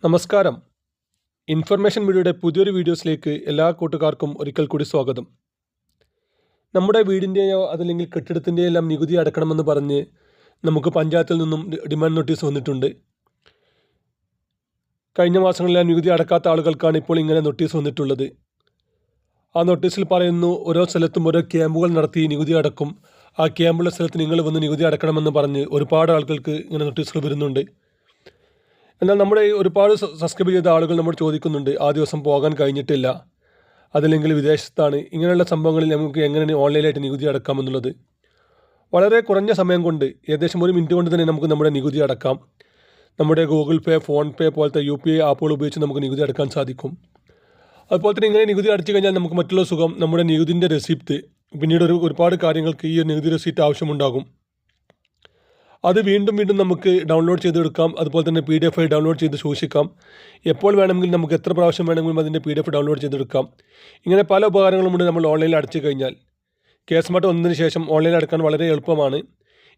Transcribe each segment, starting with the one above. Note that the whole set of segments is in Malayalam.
നമസ്കാരം. ഇൻഫർമേഷൻ മീഡിയയുടെ പുതിയൊരു വീഡിയോസിലേക്ക് എല്ലാ കൂട്ടുകാർക്കും ഒരിക്കൽ കൂടി സ്വാഗതം. നമ്മുടെ വീടിൻ്റെയോ അതല്ലെങ്കിൽ കെട്ടിടത്തിൻ്റെയോ എല്ലാം നികുതി അടക്കണമെന്ന് പറഞ്ഞ് നമുക്ക് പഞ്ചായത്തിൽ നിന്നും ഡിമാൻഡ് നോട്ടീസ് വന്നിട്ടുണ്ട്. കഴിഞ്ഞ മാസങ്ങളിലെല്ലാം നികുതി അടക്കാത്ത ആളുകൾക്കാണ് ഇപ്പോൾ ഇങ്ങനെ നോട്ടീസ് വന്നിട്ടുള്ളത്. ആ നോട്ടീസിൽ പറയുന്നു, ഓരോ സ്ഥലത്തും ഓരോ ക്യാമ്പുകൾ നടത്തി നികുതി അടക്കും. ആ ക്യാമ്പുള്ള സ്ഥലത്ത് നിങ്ങൾ വന്ന് നികുതി അടക്കണമെന്ന് പറഞ്ഞ് ഒരുപാട് ആളുകൾക്ക് ഇങ്ങനെ നോട്ടീസുകൾ വരുന്നുണ്ട്. എന്നാൽ നമ്മുടെ ഒരുപാട് സബ്സ്ക്രൈബ് ചെയ്ത ആളുകൾ നമ്മോട് ചോദിക്കുന്നുണ്ട്, ആ ദിവസം പോകാൻ കഴിഞ്ഞിട്ടില്ല, അതല്ലെങ്കിൽ വിദേശത്താണ്, ഇങ്ങനെയുള്ള സംഭവങ്ങളിൽ നമുക്ക് എങ്ങനെ ഓൺലൈനായിട്ട് നികുതി അടക്കാമെന്നുള്ളത്. വളരെ കുറഞ്ഞ സമയം കൊണ്ട്, ഏകദേശം 1 മിനിറ്റ് കൊണ്ട് തന്നെ നമുക്ക് നമ്മുടെ നികുതി അടക്കാം. നമ്മുടെ ഗൂഗിൾ പേ, ഫോൺ പേ പോലത്തെ UPI ആപ്പുകൾ ഉപയോഗിച്ച് നമുക്ക് നികുതി അടക്കാൻ സാധിക്കും. അതുപോലെ തന്നെ ഇങ്ങനെ നികുതി അടച്ചു കഴിഞ്ഞാൽ നമുക്ക് മറ്റുള്ള സുഖം, നമ്മുടെ നികുതിൻ്റെ റെസിപ്റ്റ്, പിന്നീട് ഒരുപാട് കാര്യങ്ങൾക്ക് ഈ നികുതി റെസിപ്റ്റ് ആവശ്യമുണ്ടാകും. അത് വീണ്ടും നമുക്ക് ഡൗൺലോഡ് ചെയ്തെടുക്കാം. അതുപോലെ തന്നെ PDF ആയി ഡൗൺലോഡ് ചെയ്ത് സൂക്ഷിക്കാം. എപ്പോൾ വേണമെങ്കിലും നമുക്ക് എത്ര പ്രാവശ്യം വേണമെങ്കിലും അതിൻ്റെ PDF ഡൗൺലോഡ് ചെയ്തെടുക്കാം. ഇങ്ങനെ പല ഉപകാരങ്ങളുമുണ്ട് നമ്മൾ ഓൺലൈനിൽ അടച്ചു കഴിഞ്ഞാൽ. കേസ്മാർട്ട് വന്നതിന് ശേഷം ഓൺലൈനിൽ അടക്കാൻ വളരെ എളുപ്പമാണ്.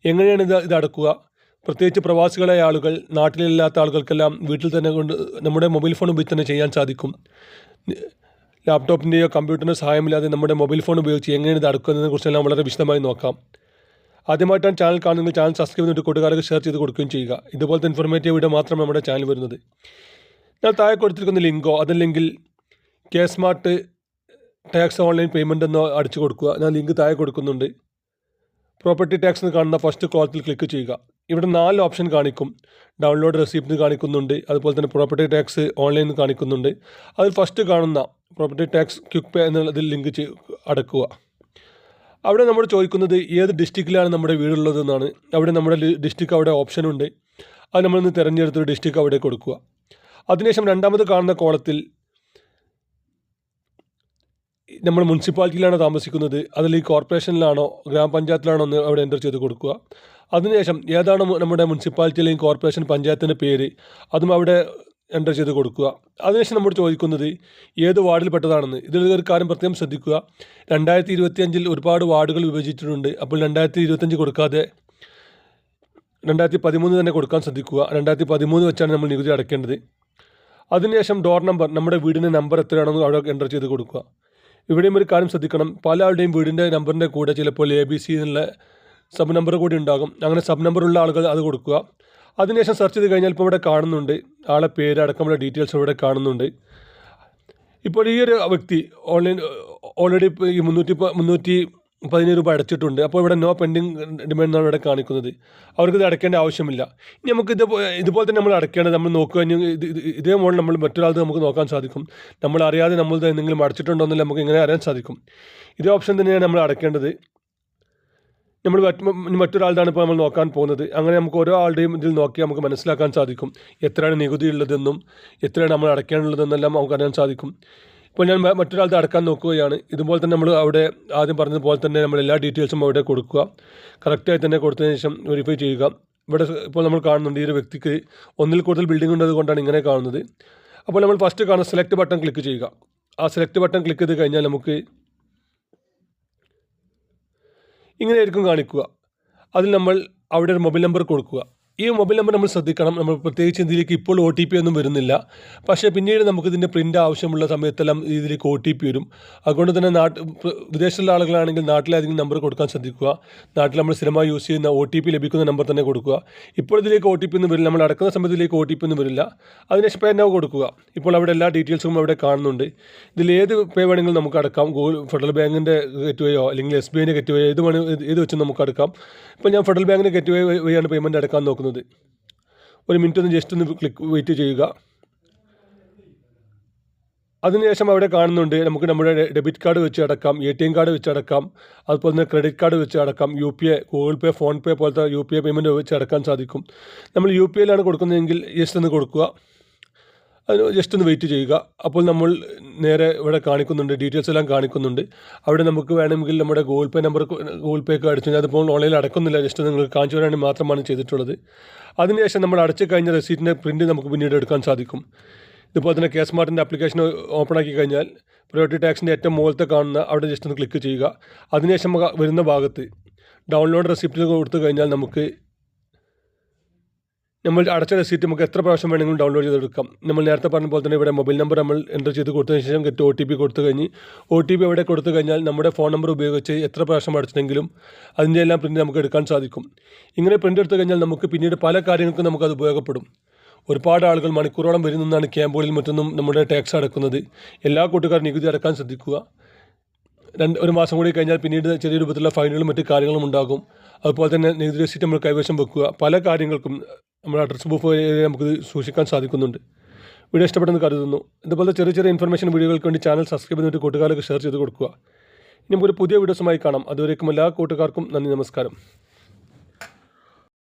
എങ്ങനെയാണ് ഇത് അടക്കുക? പ്രത്യേകിച്ച് പ്രവാസികളായ ആളുകൾ, നാട്ടിലില്ലാത്ത ആളുകൾക്കെല്ലാം വീട്ടിൽ തന്നെ കൊണ്ട് നമ്മുടെ മൊബൈൽ ഫോൺ ഉപയോഗിച്ച് തന്നെ ചെയ്യാൻ സാധിക്കും. ലാപ്ടോപ്പിൻ്റെയോ കമ്പ്യൂട്ടറിൻ്റെ സഹായമില്ലാതെ നമ്മുടെ മൊബൈൽ ഫോൺ ഉപയോഗിച്ച് എങ്ങനെയാണ് ഇത് അടക്കുന്നതിനെ കുറിച്ചെല്ലാം വളരെ വിശദമായി നോക്കാം. ആദ്യമായിട്ടാണ് ചാനൽ കാണുന്നത്, ചാനൽ സബ്സ്ക്രൈബ് ചെയ്തിട്ട് കൂട്ടുകാർക്ക് ഷെയർ ചെയ്ത് കൊടുക്കുകയും ചെയ്യുക. ഇതുപോലത്തെ ഇൻഫോർമേറ്റീവ് വീഡിയോ മാത്രമാണ് നമ്മുടെ ചാനൽ വരുന്നത്. ഞാൻ താഴെ കൊടുത്തിരിക്കുന്ന ലിങ്കോ അതല്ലെങ്കിൽ കേസ്മാർട്ട് ടാക്സ് ഓൺലൈൻ പേയ്മെൻ്റ് എന്നോ അടിച്ചു കൊടുക്കുക. ഞാൻ ലിങ്ക് താഴെ കൊടുക്കുന്നുണ്ട്. പ്രോപ്പർട്ടി ടാക്സ് എന്ന് കാണുന്ന ഫസ്റ്റ് കോളത്തിൽ ക്ലിക്ക് ചെയ്യുക. ഇവിടെ 4 ഓപ്ഷൻ കാണിക്കും. ഡൗൺലോഡ് റെസിപ്റ്റ് കാണിക്കുന്നുണ്ട്, അതുപോലെ തന്നെ പ്രോപ്പർട്ടി ടാക്സ് ഓൺലൈൻ കാണിക്കുന്നുണ്ട്. അതിൽ ഫസ്റ്റ് കാണുന്ന പ്രോപ്പർട്ടി ടാക്സ് ക്വിക്ക് പേ എന്നുള്ളതിൽ ലിങ്ക് അടക്കുക. അവിടെ നമ്മൾ ചോദിക്കുന്നത് ഏത് ഡിസ്ട്രിക്റ്റിലാണ് നമ്മുടെ വീടുള്ളതെന്നാണ്. അവിടെ നമ്മുടെ ഡിസ്ട്രിക്റ്റ് അവിടെ ഓപ്ഷനുണ്ട്. അത് നമ്മളൊന്ന് തിരഞ്ഞെടുത്തൊരു ഡിസ്ട്രിക്റ്റ് അവിടെ കൊടുക്കുക. അതിനുശേഷം രണ്ടാമത് കാണുന്ന കോളത്തിൽ നമ്മൾ മുനിസിപ്പാലിറ്റിയിലാണോ താമസിക്കുന്നത്, അതിൽ കോർപ്പറേഷനിലാണോ ഗ്രാമപഞ്ചായത്തിലാണോ എന്ന് അവിടെ എൻ്റർ ചെയ്ത് കൊടുക്കുക. അതിനുശേഷം ഏതാണ് നമ്മുടെ മുനിസിപ്പാലിറ്റി അല്ലെങ്കിൽ കോർപ്പറേഷൻ പഞ്ചായത്തിൻ്റെ പേര്, അതും അവിടെ എൻ്റർ ചെയ്ത് കൊടുക്കുക. അതിനുശേഷം നമ്മൾ ചോദിക്കുന്നത് ഏത് വാർഡിൽപ്പെട്ടതാണെന്ന്. ഇതിലൊരു കാര്യം പ്രത്യേകം ശ്രദ്ധിക്കുക. 2025 ഒരുപാട് വാർഡുകൾ വിഭജിച്ചിട്ടുണ്ട്. അപ്പോൾ 2025 കൊടുക്കാതെ 2013 തന്നെ കൊടുക്കാൻ ശ്രദ്ധിക്കുക. 2013 വെച്ചാണ് നമ്മൾ നികുതി അടയ്ക്കേണ്ടത്. അതിനുശേഷം ഡോർ നമ്പർ, നമ്മുടെ വീടിൻ്റെ നമ്പർ എത്രയാണെന്ന് അവിടെ എൻ്റർ ചെയ്ത് കൊടുക്കുക. ഇവിടെയും ഒരു കാര്യം ശ്രദ്ധിക്കണം, പല ആളുടെയും വീടിൻ്റെ നമ്പറിൻ്റെ കൂടെ ചിലപ്പോൾ ABC എന്നുള്ള സബ് നമ്പർ കൂടി ഉണ്ടാകും. അങ്ങനെ സബ് നമ്പറുള്ള ആളുകൾ അത് കൊടുക്കുക. അതിനുശേഷം സെർച്ച് ചെയ്ത് കഴിഞ്ഞാൽ ഇപ്പോൾ ഇവിടെ കാണുന്നുണ്ട്, ആളെ പേര് അടക്കമുള്ള ഡീറ്റെയിൽസ് ഇവിടെ കാണുന്നുണ്ട്. ഇപ്പോൾ ഈ ഒരു വ്യക്തി ഓൾറെഡി ഈ 317 രൂപ അടച്ചിട്ടുണ്ട്. അപ്പോൾ ഇവിടെ നോ പെൻഡിങ് ഡിമാൻഡ് എന്നാണ് ഇവിടെ കാണിക്കുന്നത്. അവർക്കിത് അടയ്ക്കേണ്ട ആവശ്യമില്ല. ഇനി നമുക്ക് ഇതുപോലെ തന്നെ നമ്മൾ അടയ്ക്കേണ്ടത്, നമ്മൾ നോക്കുക, ഇതേ മോഡൽ നമ്മൾ മറ്റൊരാൾക്ക് നമുക്ക് നോക്കാൻ സാധിക്കും. നമ്മൾ അറിയാതെ നമ്മൾ എന്തെങ്കിലും അടച്ചിട്ടുണ്ടോ എന്നല്ല നമുക്ക് ഇങ്ങനെ അറിയാൻ സാധിക്കും. ഇതേ ഓപ്ഷൻ തന്നെയാണ് നമ്മൾ അടയ്ക്കേണ്ടത്. നമ്മൾ മറ്റൊരാളുടെ ഇപ്പോൾ നമ്മൾ നോക്കാൻ പോകുന്നത്. അങ്ങനെ നമുക്ക് ഓരോ ആളുടെയും ഇതിൽ നോക്കി നമുക്ക് മനസ്സിലാക്കാൻ സാധിക്കും എത്രയാണ് നികുതി ഉള്ളതെന്നും എത്രയാണ് നമ്മൾ അടയ്ക്കാനുള്ളതെന്നെല്ലാം നമുക്ക് അറിയാൻ സാധിക്കും. ഇപ്പോൾ ഞാൻ മറ്റൊരാളുടെ അടക്കാൻ നോക്കുകയാണ്. ഇതുപോലെ തന്നെ നമ്മൾ അവിടെ ആദ്യം പറഞ്ഞതുപോലെ തന്നെ നമ്മൾ എല്ലാ ഡീറ്റെയിൽസും അവിടെ കൊടുക്കുക. കറക്റ്റായി തന്നെ കൊടുത്തതിന് ശേഷം വെരിഫൈ ചെയ്യുക. ഇവിടെ ഇപ്പോൾ നമ്മൾ കാണുന്നുണ്ട്, ഈ ഒരു വ്യക്തിക്ക് 1-ൽ കൂടുതൽ ബിൽഡിംഗ് ഉള്ളത് കൊണ്ടാണ് ഇങ്ങനെ കാണുന്നത്. അപ്പോൾ നമ്മൾ ഫസ്റ്റ് കാണുന്ന സെലക്ട് ബട്ടൺ ക്ലിക്ക് ചെയ്യുക. ആ സെലക്ട് ബട്ടൺ ക്ലിക്ക് ചെയ്ത് കഴിഞ്ഞാൽ നമുക്ക് ഇങ്ങനെയായിരിക്കും കാണിക്കുക. അതിൽ നമ്മൾ അവിടെ ഒരു മൊബൈൽ നമ്പർ കൊടുക്കുക. ഈ മൊബൈൽ നമ്പർ നമ്മൾ ശ്രദ്ധിക്കണം. നമ്മൾ പ്രത്യേകിച്ച് ഇതിലേക്ക് ഇപ്പോൾ OTP ഒന്നും വരുന്നില്ല. പക്ഷേ പിന്നീട് നമുക്കിതിൻ്റെ പ്രിൻ്റ് ആവശ്യമുള്ള സമയത്തെല്ലാം ഇതിലേക്ക് OTP വരും. അതുകൊണ്ട് തന്നെ വിദേശത്തുള്ള ആളുകളാണെങ്കിൽ നാട്ടിലേതെങ്കിലും നമ്പർ കൊടുക്കാൻ ശ്രദ്ധിക്കുക. നാട്ടിൽ നമ്മൾ സ്ഥിരമായി യൂസ് ചെയ്യുന്ന OTP ലഭിക്കുന്ന നമ്പർ തന്നെ കൊടുക്കുക. ഇപ്പോൾ ഇതിലേക്ക് OTP ഒന്നും വരില്ല. നമ്മൾ അടക്കുന്ന സമയത്തിലേക്ക് OTP ഒന്നും വരില്ല. അതിനുശേഷം പേ നൗ കൊടുക്കുക. ഇപ്പോൾ അവിടെ എല്ലാ ഡീറ്റെയിൽസും അവിടെ കാണുന്നുണ്ട്. ഇതിൽ ഏത് പേ വേണമെങ്കിലും നമുക്ക് അടക്കാം. ഫെഡറൽ ബാങ്കിൻ്റെ ഗേറ്റ്വേയോ അല്ലെങ്കിൽ SBIൻ്റെ ഗേറ്റ്വേയോ ഏത് വെച്ചും നമുക്ക് അടക്കാം. ഇപ്പോൾ ഞാൻ ഫെഡറൽ ബാങ്കിൻ്റെ ഗേറ്റ്വേ വഴിയാണ് പേയ്മെൻറ്റ് അടക്കാൻ നോക്കുന്നത്. 1 മിനിറ്റ് ഒന്ന് ജസ്റ്റ് ഒന്ന് വെയിറ്റ് ചെയ്യുക. അതിനുശേഷം അവിടെ കാണുന്നുണ്ട് നമുക്ക് നമ്മുടെ ഡെബിറ്റ് കാർഡ് വെച്ച് അടക്കാം, ATM കാർഡ് വെച്ച് അടക്കാം, അതുപോലെ തന്നെ ക്രെഡിറ്റ് കാർഡ് വെച്ച് അടക്കാം, UPI, ഗൂഗിൾ പേ, ഫോൺ പേ പോലത്തെ UPI പേയ്മെൻറ്റ് വെച്ച് അടക്കാൻ സാധിക്കും. നമ്മൾ UPIയിലാണ് കൊടുക്കുന്നതെങ്കിൽ ജസ്റ്റ് ഒന്ന് കൊടുക്കുക. അതിന് ജസ്റ്റ് ഒന്ന് വെയിറ്റ് ചെയ്യുക. അപ്പോൾ നമ്മൾ നേരെ ഇവിടെ കാണിക്കുന്നുണ്ട്, ഡീറ്റെയിൽസ് എല്ലാം കാണിക്കുന്നുണ്ട്. അവിടെ നമുക്ക് വേണമെങ്കിൽ നമ്മുടെ ഗൂഗിൾ പേക്ക് അടിച്ചു കഴിഞ്ഞാൽ അതിപ്പോൾ ഓൺലൈനിൽ അടക്കുന്നില്ല, ജസ്റ്റ് നിങ്ങൾക്ക് കാണിച്ചു തരാൻ മാത്രമാണ് ചെയ്തിട്ടുള്ളത്. അതിനുശേഷം നമ്മൾ അടച്ചു കഴിഞ്ഞ റെസീറ്റിൻ്റെ പ്രിൻറ്റ് നമുക്ക് പിന്നീട് എടുക്കാൻ സാധിക്കും. ഇതുപോലെ തന്നെ കേസ്മാർട്ടിൻ്റെ ആപ്ലിക്കേഷൻ ഓപ്പൺ ആക്കി കഴിഞ്ഞാൽ പ്രോപ്പർട്ടി ടാക്സിൻ്റെ ഏറ്റവും മുകളിലത്തെ കാണുന്ന അവിടെ ജസ്റ്റ് ഒന്ന് ക്ലിക്ക് ചെയ്യുക. അതിനുശേഷം വരുന്ന ഭാഗത്ത് ഡൗൺലോഡ് റെസിപ്റ്റ് കൊടുത്തു കഴിഞ്ഞാൽ നമുക്ക് നമ്മൾ അടച്ച റെസീറ്റ് നമുക്ക് എത്ര പ്രാവശ്യം വേണമെങ്കിലും ഡൗൺലോഡ് ചെയ്തെടുക്കാം. നമ്മൾ നേരത്തെ പറഞ്ഞ പോലെ തന്നെ ഇവിടെ മൊബൈൽ നമ്പർ നമ്മൾ എൻ്റർ ചെയ്ത് കൊടുത്തതിന് ശേഷം ഗെറ്റ് OTP കൊടുത്തു കഴിഞ്ഞ് OTP അവിടെ കൊടുത്തു കഴിഞ്ഞാൽ നമ്മുടെ ഫോൺ നമ്പർ ഉപയോഗിച്ച് എത്ര പ്രാവശ്യം അടച്ചിട്ടെങ്കിലും അതിൻ്റെ എല്ലാം പ്രിൻ്റ് നമുക്ക് എടുക്കാൻ സാധിക്കും. ഇങ്ങനെ പ്രിൻ്റ് എടുത്തു കഴിഞ്ഞാൽ നമുക്ക് പിന്നീട് പല കാര്യങ്ങൾക്കും നമുക്കത് ഉപയോഗപ്പെടും. ഒരുപാട് ആളുകൾ മണിക്കൂറോളം വരുന്നതാണ് ക്യാമ്പുകളിൽ മറ്റൊന്നും നമ്മുടെ ടാക്സ് അടക്കുന്നത്. എല്ലാ കൂട്ടുകാരും നികുതി അടക്കാൻ ശ്രദ്ധിക്കുക. ഒരു മാസം കൂടി കഴിഞ്ഞാൽ പിന്നീട് ചെറിയ രൂപത്തിലുള്ള ഫൈനുകളും മറ്റു കാര്യങ്ങളും ഉണ്ടാകും. അതുപോലെ തന്നെ നികുതി രസീറ്റ് നമ്മൾ കൈവശം വെക്കുക. പല കാര്യങ്ങൾക്കും നമ്മുടെ അഡ്രസ് പ്രൂഫ് നമുക്കിത് സൂക്ഷിക്കാൻ സാധിക്കുന്നുണ്ട്. വീഡിയോ ഇഷ്ടപ്പെടുന്നത് കരുതുന്നു. ഇതുപോലെ ചെറിയ ചെറിയ ഇൻഫർമേഷൻ വീഡിയോകൾക്ക് വേണ്ടി ചാനൽ സബ്സ്ക്രൈബ് ചെയ്തിട്ട് കൂട്ടുകാർക്ക് ഷെയർ ചെയ്ത് കൊടുക്കുക. ഇനി നമുക്കൊരു പുതിയ വീഡിയോസുമായി കാണാം. അതുവരേക്കും എല്ലാ കൂട്ടുകാർക്കും നന്ദി, നമസ്കാരം.